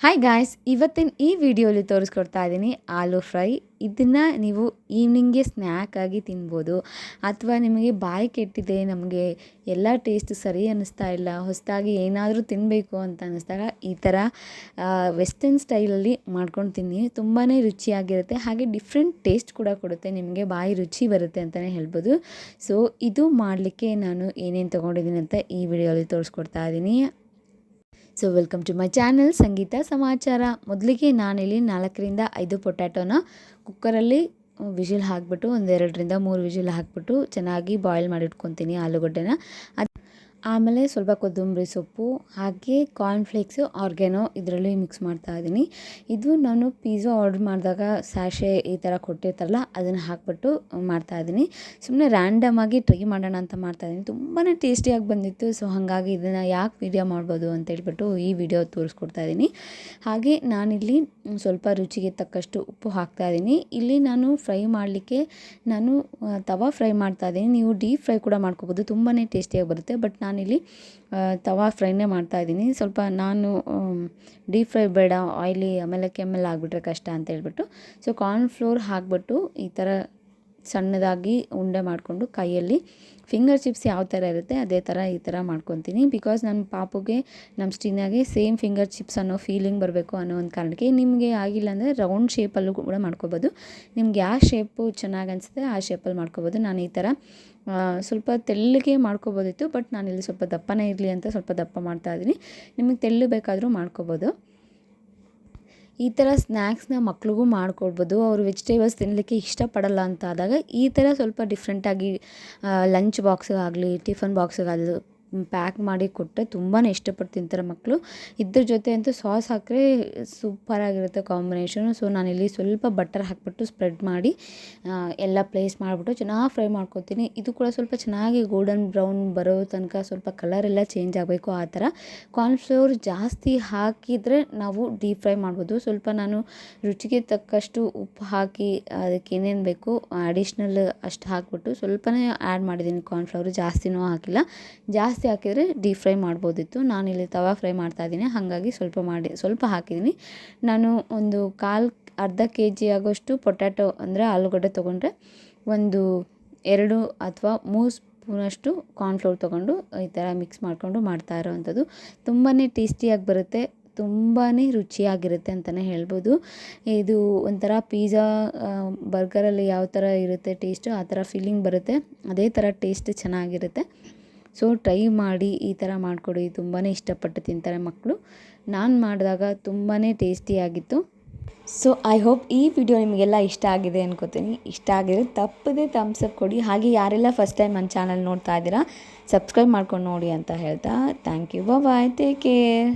Hi guys, ಇವತ್ತಿನ ಈ ವಿಡಿಯೋಲಿ ತೋರಿಸ್ಕೊಡ್ತಾ ಇದ್ದೀನಿ ಆಲೂ ಫ್ರೈ. ಇದನ್ನು ನೀವು ಈವ್ನಿಂಗ್ಗೆ ಸ್ನ್ಯಾಕ್ ಆಗಿ ತಿನ್ಬೋದು, ಅಥವಾ ನಿಮಗೆ ಬಾಯಿ ಕೆಟ್ಟಿದೆ, ನಮಗೆ ಎಲ್ಲ ಟೇಸ್ಟ್ ಸರಿ ಅನ್ನಿಸ್ತಾ ಇಲ್ಲ, ಹೊಸದಾಗಿ ಏನಾದರೂ ತಿನ್ನಬೇಕು ಅಂತ ಅನ್ನಿಸ್ದಾಗ ಈ ಥರ ವೆಸ್ಟರ್ನ್ ಸ್ಟೈಲಲ್ಲಿ ಮಾಡ್ಕೊಂಡು ತಿನ್ನಿ. ತುಂಬಾ ರುಚಿಯಾಗಿರುತ್ತೆ, ಹಾಗೆ ಡಿಫ್ರೆಂಟ್ ಟೇಸ್ಟ್ ಕೂಡ ಕೊಡುತ್ತೆ, ನಿಮಗೆ ಬಾಯಿ ರುಚಿ ಬರುತ್ತೆ ಅಂತಲೇ ಹೇಳ್ಬೋದು. ಸೊ ಇದು ಮಾಡಲಿಕ್ಕೆ ನಾನು ಏನೇನು ತೊಗೊಂಡಿದ್ದೀನಿ ಅಂತ ಈ ವಿಡಿಯೋಲಿ ತೋರಿಸ್ಕೊಡ್ತಾ ಇದ್ದೀನಿ. So welcome to my channel Sangeetha Samachara. ಮೊದಲಿಗೆ ನಾನಿಲ್ಲಿ 4-5 ಪೊಟ್ಯಾಟೋನ ಕುಕ್ಕರಲ್ಲಿ ವಿಜಿಲ್ ಹಾಕಿಬಿಟ್ಟು 2-3 ವಿಜಿಲ್ ಹಾಕಿಬಿಟ್ಟು ಚೆನ್ನಾಗಿ ಬಾಯ್ಲ್ ಮಾಡಿಟ್ಕೊತೀನಿ ಆಲೂಗಡ್ಡೆನ. ಆಮೇಲೆ ಸ್ವಲ್ಪ ಕೊತ್ತಂಬರಿ ಸೊಪ್ಪು ಹಾಗೆ ಕಾರ್ನ್ಫ್ಲೇಕ್ಸು, ಆರ್ಗ್ಯಾನೋ ಇದರಲ್ಲಿ ಮಿಕ್ಸ್ ಮಾಡ್ತಾ ಇದ್ದೀನಿ. ಇದು ನಾನು ಪಿಜ್ಜಾ ಆರ್ಡ್ರ್ ಮಾಡಿದಾಗ ಸ್ಯಾಶೆ ಈ ಥರ ಕೊಟ್ಟಿರ್ತಾರಲ್ಲ ಅದನ್ನು ಹಾಕ್ಬಿಟ್ಟು ಮಾಡ್ತಾಯಿದ್ದೀನಿ. ಸುಮ್ಮನೆ ರ್ಯಾಂಡಮಾಗಿ ಟ್ರೈ ಮಾಡೋಣ ಅಂತ ಮಾಡ್ತಾಯಿದ್ದೀನಿ. ತುಂಬಾ ಟೇಸ್ಟಿಯಾಗಿ ಬಂದಿತ್ತು. ಸೊ ಹಾಗಾಗಿ ಇದನ್ನು ಯಾಕೆ ವೀಡಿಯೋ ಮಾಡ್ಬೋದು ಅಂತ ಹೇಳ್ಬಿಟ್ಟು ಈ ವಿಡಿಯೋ ತೋರಿಸ್ಕೊಡ್ತಾ ಇದ್ದೀನಿ. ಹಾಗೆ ನಾನಿಲ್ಲಿ ಸ್ವಲ್ಪ ರುಚಿಗೆ ತಕ್ಕಷ್ಟು ಉಪ್ಪು ಹಾಕ್ತಾಯಿದ್ದೀನಿ. ಇಲ್ಲಿ ನಾನು ಫ್ರೈ ಮಾಡಲಿಕ್ಕೆ ತವಾ ಫ್ರೈ ಮಾಡ್ತಾಯಿದ್ದೀನಿ. ನೀವು ಡೀಪ್ ಫ್ರೈ ಕೂಡ ಮಾಡ್ಕೋಬೋದು, ತುಂಬಾ ಟೇಸ್ಟಿಯಾಗಿ ಬರುತ್ತೆ. ಬಟ್ ನಾನಿಲ್ಲಿ ತವಾ ಫ್ರೈನೇ ಮಾಡ್ತಾಯಿದ್ದೀನಿ. ಸ್ವಲ್ಪ ನಾನು ಡೀಪ್ ಫ್ರೈ ಬೇಡ, ಆಯ್ಲಿ ಆಮೇಲೆ ಕೆಮ್ಮೆಲ್ಲ ಆಗಿಬಿಟ್ರೆ ಕಷ್ಟ ಅಂತ ಹೇಳ್ಬಿಟ್ಟು ಸೊ ಕಾರ್ನ್ಫ್ಲೋರ್ ಹಾಕ್ಬಿಟ್ಟು ಈ ಥರ ಸಣ್ಣದಾಗಿ ಉಂಡೆ ಮಾಡಿಕೊಂಡು ಕೈಯಲ್ಲಿ ಫಿಂಗರ್ ಚಿಪ್ಸ್ ಯಾವ ಥರ ಇರುತ್ತೆ ಅದೇ ಥರ ಈ ಥರ ಮಾಡ್ಕೊತೀನಿ. ಬಿಕಾಸ್ ನನ್ನ ಪಾಪುಗೆ ನಮ್ಮ ಸ್ಟಿನಾಗೆ ಸೇಮ್ ಫಿಂಗರ್ ಚಿಪ್ಸ್ ಅನ್ನೋ ಫೀಲಿಂಗ್ ಬರಬೇಕು ಅನ್ನೋ ಒಂದು ಕಾರಣಕ್ಕೆ. ನಿಮಗೆ ಆಗಿಲ್ಲ ಅಂದರೆ ರೌಂಡ್ ಶೇಪಲ್ಲೂ ಕೂಡ ಮಾಡ್ಕೋಬೋದು. ನಿಮ್ಗೆ ಯಾವ ಶೇಪು ಚೆನ್ನಾಗಿ ಅನಿಸುತ್ತೆ ಆ ಶೇಪಲ್ಲಿ ಮಾಡ್ಕೋಬೋದು. ನಾನು ಈ ಥರ ಸ್ವಲ್ಪ ತೆಳ್ಳಗೆ ಮಾಡ್ಕೋಬೋದಿತ್ತು, ಬಟ್ ನಾನಿಲ್ಲಿ ಸ್ವಲ್ಪ ದಪ್ಪನೇ ಇರಲಿ ಅಂತ ಸ್ವಲ್ಪ ದಪ್ಪ ಮಾಡ್ತಾಯಿದ್ದೀನಿ. ನಿಮಗೆ ತೆಳ್ಳು ಬೇಕಾದರೂ ಮಾಡ್ಕೋಬೋದು. ಈ ಥರ ಸ್ನ್ಯಾಕ್ಸ್ನ ಮಕ್ಳಿಗೂ ಮಾಡಿಕೊಡ್ಬೋದು. ಅವರು ವೆಜಿಟೇಬಲ್ಸ್ ತಿನ್ನಲಿಕ್ಕೆ ಇಷ್ಟಪಡಲ್ಲ ಅಂತ ಆದಾಗ ಈ ಥರ ಸ್ವಲ್ಪ ಡಿಫ್ರೆಂಟಾಗಿ ಲಂಚ್ ಬಾಕ್ಸಿಗಾಗಲಿ ಟಿಫನ್ ಬಾಕ್ಸಿಗಾಗಲಿ ಪ್ಯಾಕ್ ಮಾಡಿ ಕೊಟ್ಟರೆ ತುಂಬಾ ಇಷ್ಟಪಟ್ಟು ತಿಂತಾರೆ ಮಕ್ಕಳು. ಇದ್ರ ಜೊತೆ ಅಂತೂ ಸಾಸ್ ಹಾಕಿದ್ರೆ ಸೂಪರಾಗಿರುತ್ತೆ ಕಾಂಬಿನೇಷನು. ಸೊ ನಾನಿಲ್ಲಿ ಸ್ವಲ್ಪ ಬಟರ್ ಹಾಕ್ಬಿಟ್ಟು ಸ್ಪ್ರೆಡ್ ಮಾಡಿ ಎಲ್ಲ ಪ್ಲೇಸ್ ಮಾಡಿಬಿಟ್ಟು ಚೆನ್ನಾಗಿ ಫ್ರೈ ಮಾಡ್ಕೊತೀನಿ. ಇದು ಕೂಡ ಸ್ವಲ್ಪ ಚೆನ್ನಾಗಿ ಗೋಲ್ಡನ್ ಬ್ರೌನ್ ಬರೋ ತನಕ ಸ್ವಲ್ಪ ಕಲರೆಲ್ಲ ಚೇಂಜ್ ಆಗಬೇಕು. ಆ ಥರ ಕಾರ್ನ್ಫ್ಲೋರ್ ಜಾಸ್ತಿ ಹಾಕಿದರೆ ನಾವು ಡೀಪ್ ಫ್ರೈ ಮಾಡ್ಬೋದು. ಸ್ವಲ್ಪ ನಾನು ರುಚಿಗೆ ತಕ್ಕಷ್ಟು ಉಪ್ಪು ಹಾಕಿ ಅದಕ್ಕೆ ಏನೇನು ಬೇಕು ಅಡಿಷ್ನಲ್ ಅಷ್ಟು ಹಾಕ್ಬಿಟ್ಟು ಸ್ವಲ್ಪನೇ ಆ್ಯಡ್ ಮಾಡಿದ್ದೀನಿ. ಕಾರ್ನ್ಫ್ಲವರು ಜಾಸ್ತಿನೂ ಹಾಕಿಲ್ಲ, ಜಾಸ್ತಿ ಹಾಕಿದರೆ ಡೀಪ್ ಫ್ರೈ ಮಾಡ್ಬೋದಿತ್ತು. ನಾನಿಲ್ಲಿ ತವಾ ಫ್ರೈ ಮಾಡ್ತಾಯಿದ್ದೀನಿ, ಹಾಗಾಗಿ ಸ್ವಲ್ಪ ಹಾಕಿದ್ದೀನಿ. ನಾನು ಒಂದು ಅರ್ಧ kg ಆಗೋಷ್ಟು ಪೊಟ್ಯಾಟೊ ಅಂದರೆ ಆಲೂಗಡ್ಡೆ ತೊಗೊಂಡ್ರೆ 2 ಅಥವಾ 3 ಸ್ಪೂನಷ್ಟು ಕಾರ್ನ್ಫ್ಲೋರ್ ತೊಗೊಂಡು ಈ ಥರ ಮಿಕ್ಸ್ ಮಾಡಿಕೊಂಡು ಮಾಡ್ತಾ ಇರೋವಂಥದ್ದು. ತುಂಬಾ ಟೇಸ್ಟಿಯಾಗಿ ಬರುತ್ತೆ, ತುಂಬಾ ರುಚಿಯಾಗಿರುತ್ತೆ ಅಂತಲೇ ಹೇಳ್ಬೋದು. ಇದು ಒಂಥರ ಪಿಜ್ಜಾ ಬರ್ಗರಲ್ಲಿ ಯಾವ ಥರ ಇರುತ್ತೆ ಟೇಸ್ಟು ಆ ಥರ ಫೀಲಿಂಗ್ ಬರುತ್ತೆ, ಅದೇ ಥರ ಟೇಸ್ಟ್ ಚೆನ್ನಾಗಿರುತ್ತೆ. ಸೊ ಟ್ರೈ ಮಾಡಿ, ಈ ಥರ ಮಾಡಿಕೊಡಿ, ತುಂಬಾ ಇಷ್ಟಪಟ್ಟು ತಿಂತಾರೆ ಮಕ್ಕಳು. ನಾನು ಮಾಡಿದಾಗ ತುಂಬಾ ಟೇಸ್ಟಿಯಾಗಿತ್ತು. ಸೊ ಐ ಹೋಪ್ ಈ ವಿಡಿಯೋ ನಿಮಗೆಲ್ಲ ಇಷ್ಟ ಆಗಿದೆ ಅನ್ಕೋತೀನಿ. ಇಷ್ಟ ಆಗಿದ್ರೆ ತಪ್ಪದೆ ಥಮ್ಸ್ ಅಪ್ ಕೊಡಿ. ಹಾಗೆ ಯಾರೆಲ್ಲ ಫಸ್ಟ್ ಟೈಮ್ ನನ್ನ ಚಾನಲ್ ನೋಡ್ತಾ ಇದ್ದೀರಾ ಸಬ್ಸ್ಕ್ರೈಬ್ ಮಾಡ್ಕೊಂಡು ನೋಡಿ ಅಂತ ಹೇಳ್ತಾ thank you. Bye, take care.